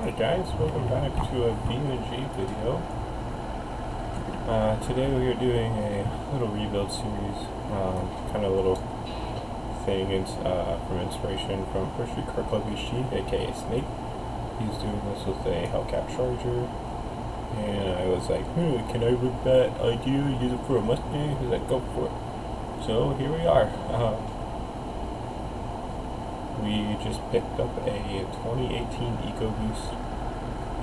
Hey guys, welcome back to a BeamNG video. Today we are doing a little rebuild series, kind of a little thing from inspiration from First Street Car Club HG, aka Snake. He's doing this with a Hellcat Charger, and I was like, can I rip that idea and use it for a Mustang? He's like, go for it. So here we are. We just picked up a 2018 EcoBoost.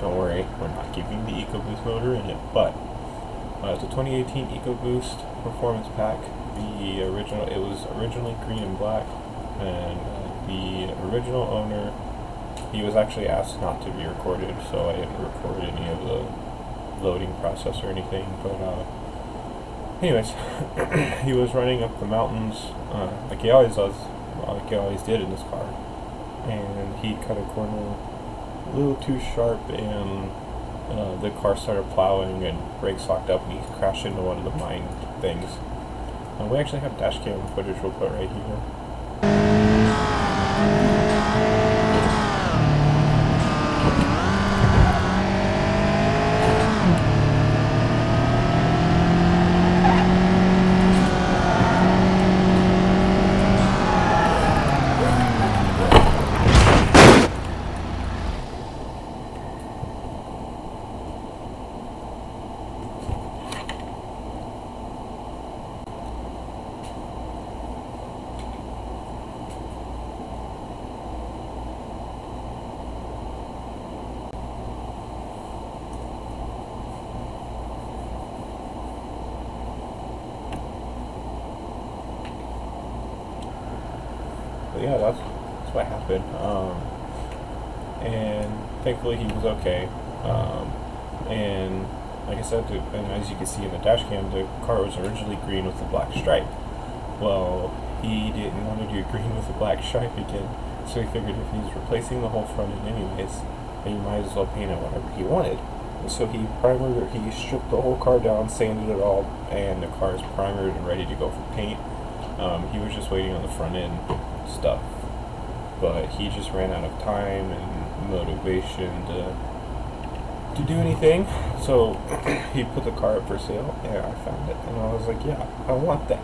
Don't worry, we're not keeping the EcoBoost motor in it, but it's a 2018 EcoBoost Performance Pack. It was originally green and black, and the original owner, he was actually asked not to be recorded, so I didn't record any of the loading process or anything, but anyways, he was running up the mountains, like he always does, like he always did in this car, and he cut a corner a little too sharp, and the car started plowing and brakes locked up, and he crashed into one of the mine things. We actually have dash cam footage we'll put right here. But yeah, that's what happened. And thankfully he was okay. And like I said, and as you can see in the dash cam, the car was originally green with a black stripe. Well, he didn't want to do green with a black stripe again, so he figured if he's replacing the whole front end anyways, then he might as well paint it whatever he wanted. So he stripped the whole car down, sanded it all, and the car is primered and ready to go for paint. He was just waiting on the front end stuff, but he just ran out of time and motivation to do anything, so he put the car up for sale, and I found it, and I was like, yeah, I want that.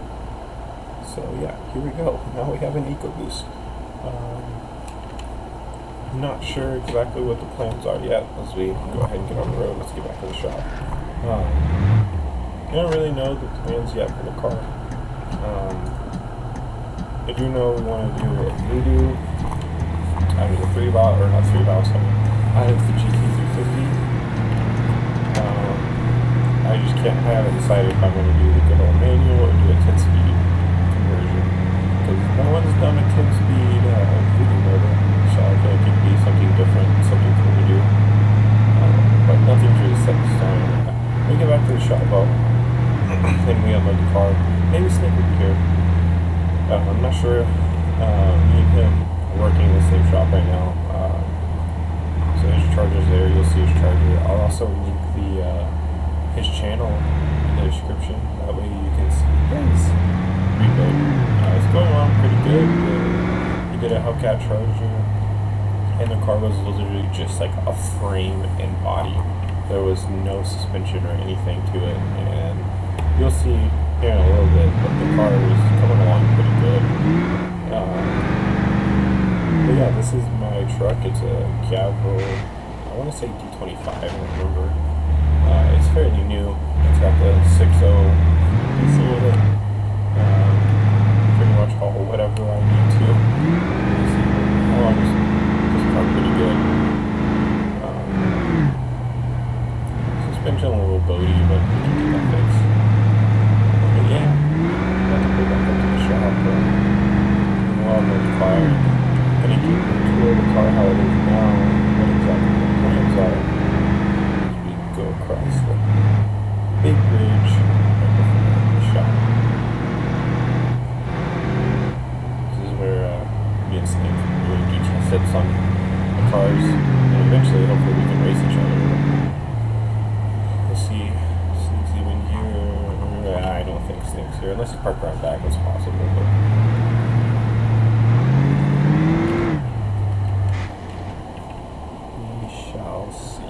So yeah, here we go. Now we have an EcoBoost. I'm not sure exactly what the plans are yet as we go ahead and get on the road. Let's get back to the shop. I don't really know the plans yet for the car. I do know we want to do a redo out of the 3-valve, or not 3-valve, sorry, out of the GT350. I haven't decided if I'm going to do the good old manual or do a 10-speed conversion, because no one's done a 10-speed feeding motor, so I think it could be something different, something cool to do, but nothing's really set in stone. When we get back to the shop, then we unload the car. Maybe Snake will be here. I'm not sure. Me and him are working in the same shop right now. So his charger's there. You'll see his charger. I'll also link his channel in the description. That way you can see his rebuild. It's going along pretty good. He did a Hellcat Charger, and the car was literally just like a frame and body. There was no suspension or anything to it, and you'll see here in a little bit, but the car was coming along pretty good. But yeah, this is my truck. It's a Gavril, I want to say D25, I don't remember. It's fairly new. It's got the 6.0 diesel in it. Pretty much haul whatever I need to. This car pretty good. Suspension a little boaty, but we can get that fixed. But yeah, got to go back up to the shop. While I'm in the car, I'm going to keep the tour of the car how it is now, what exactly the plans are. We go across the big bridge right before the shop. This is where me and Snake really detail sets on the cars, and eventually, hopefully, we can race each other. Let's see, Snake's even here. I don't think Snake's here, unless he parked right back, it's possible. But shall see.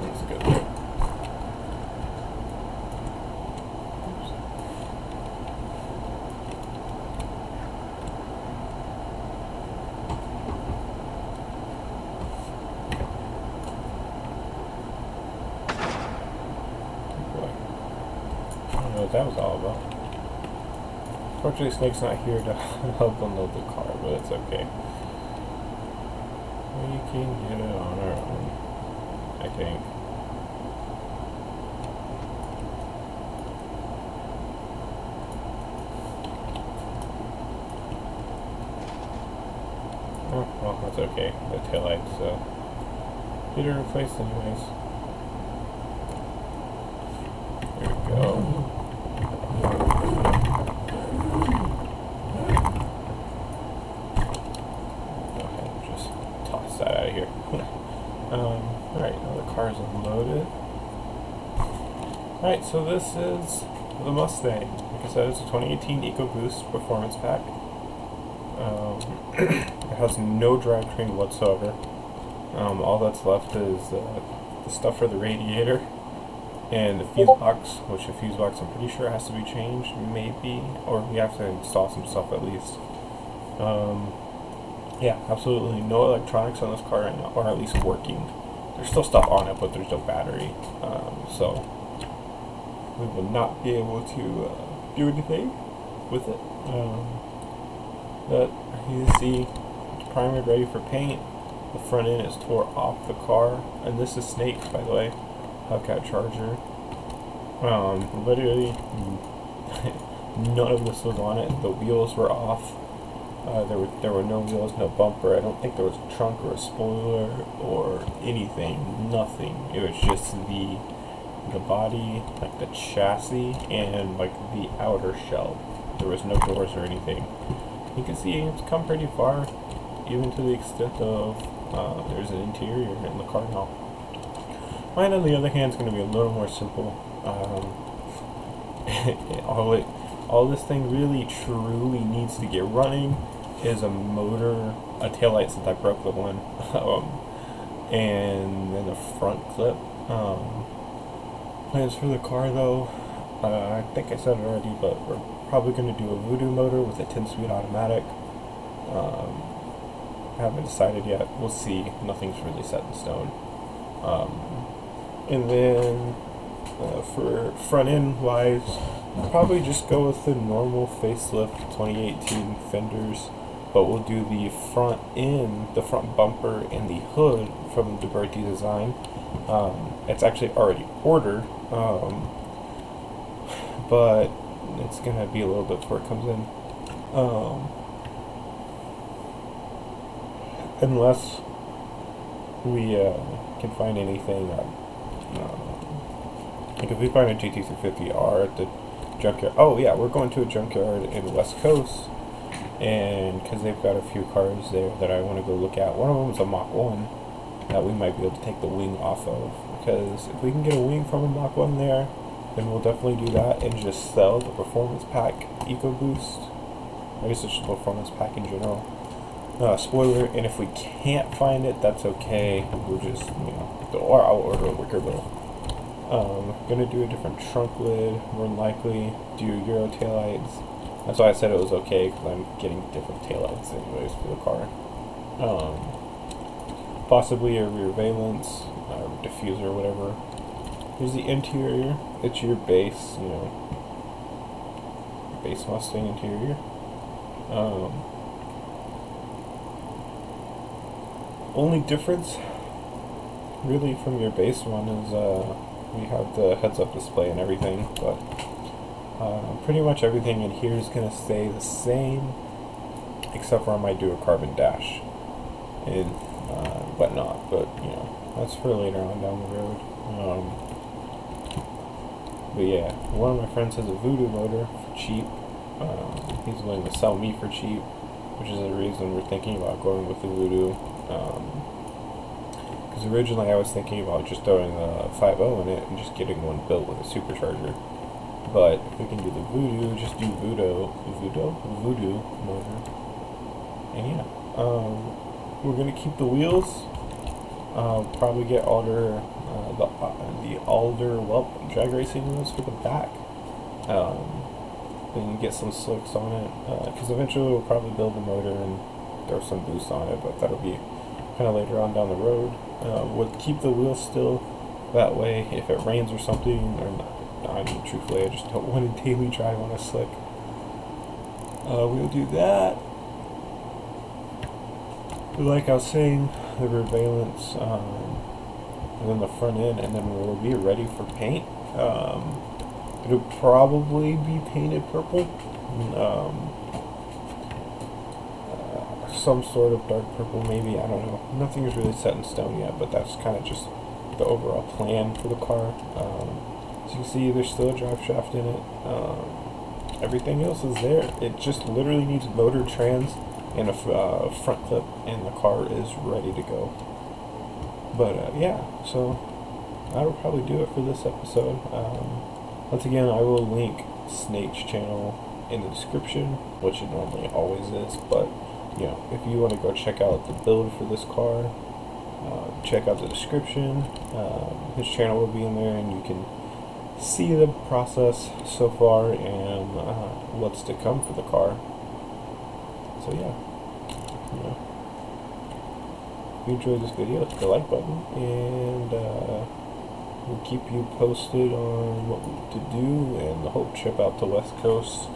Let's go there. What that was all about. Fortunately, Snake's not here to help unload the car, but it's okay. We can get it on our own, I think. Oh, well, that's okay. The taillights get it replaced anyways. There we go. Alright, now the car is unloaded. Alright, so this is the Mustang. Like I said, it's a 2018 EcoBoost Performance Pack. It has no drivetrain whatsoever. All that's left is the stuff for the radiator and the fuse box, which the fuse box I'm pretty sure has to be changed, maybe, or we have to install some stuff at least. Yeah, absolutely no electronics on this car right now, or at least working. There's still stuff on it, but there's no battery, so we will not be able to do anything with it. But you see, it's primed, ready for paint. The front end is tore off the car, and this is Snake's, by the way, Hellcat Charger. Literally, none of this was on it. The wheels were off. There were no wheels, no bumper. I don't think there was a trunk or a spoiler or anything. Nothing. It was just the body, like the chassis, and like the outer shell. There was no doors or anything. You can see it's come pretty far, even to the extent of there's an interior in the car now. Mine, on the other hand, is going to be a little more simple. All this thing really truly needs to get running is a motor, a taillight, since I broke the one, and then a front clip. Plans for the car though, I think I said it already, but we're probably going to do a Voodoo motor with a 10-speed automatic. Haven't decided yet. We'll see. Nothing's really set in stone. And then for front end wise, probably just go with the normal facelift 2018 fenders, but we'll do the front end, the front bumper, and the hood from the Bertie design. It's actually already ordered, but it's gonna be a little bit before it comes in. Unless we can find anything, like if we find a GT350R at the junkyard. Oh yeah, we're going to a junkyard in the West Coast, and because they've got a few cars there that I want to go look at. One of them is a Mach 1 that we might be able to take the wing off of, because if we can get a wing from a Mach 1 there, then we'll definitely do that and just sell the Performance Pack EcoBoost. I guess it's just a Performance Pack in general. Spoiler, and if we can't find it, that's okay. We'll just, or I'll order a wicker bill. Gonna do a different trunk lid, more than likely. Do Euro taillights. That's why I said it was okay, because I'm getting different taillights anyways for the car. Possibly a rear valence, diffuser, whatever. Here's the interior. It's your base, base Mustang interior. Only difference really from your base one is we have the heads-up display and everything, but pretty much everything in here is going to stay the same, except for I might do a carbon dash and whatnot, but that's for later on down the road. But yeah, one of my friends has a Voodoo motor for cheap. He's willing to sell me for cheap, which is the reason we're thinking about going with the Voodoo. Because originally I was thinking about just throwing a 5.0 in it and just getting one built with a supercharger. But if we can do the Voodoo, just do Voodoo motor. And yeah, we're gonna keep the wheels. Probably get the Alder Whelp drag racing wheels for the back. Then you get some slicks on it, because eventually we'll probably build the motor and throw some boost on it, but that'll be kind of later on down the road. We'll keep the wheels still, that way if it rains or something, or not, I mean truthfully I just don't want to daily drive on a slick. We'll do that. But like I was saying, the rear valence, and then the front end, and then we'll be ready for paint. It'll probably be painted purple. Some sort of dark purple, maybe, I don't know. Nothing's really set in stone yet, but that's kind of just the overall plan for the car. As you can see, there's still a drive shaft in it. Everything else is there. It just literally needs motor, trans, and a front clip, and the car is ready to go. But yeah, so that'll probably do it for this episode. Once again, I will link Snake's channel in the description, which it normally always is, but you know, if you want to go check out the build for this car, check out the description. His channel will be in there, and you can see the process so far and what's to come for the car. So yeah, you know, if you enjoyed this video, hit the like button, and we'll keep you posted on what to do and the whole trip out to West Coast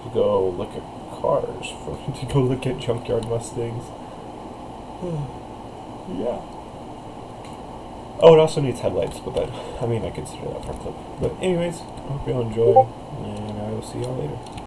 to go look at cars, to go look at junkyard Mustangs. Yeah. Oh, it also needs headlights, but that, I mean, I consider that front clip. But anyways, I hope you all enjoy, and I will see y'all later.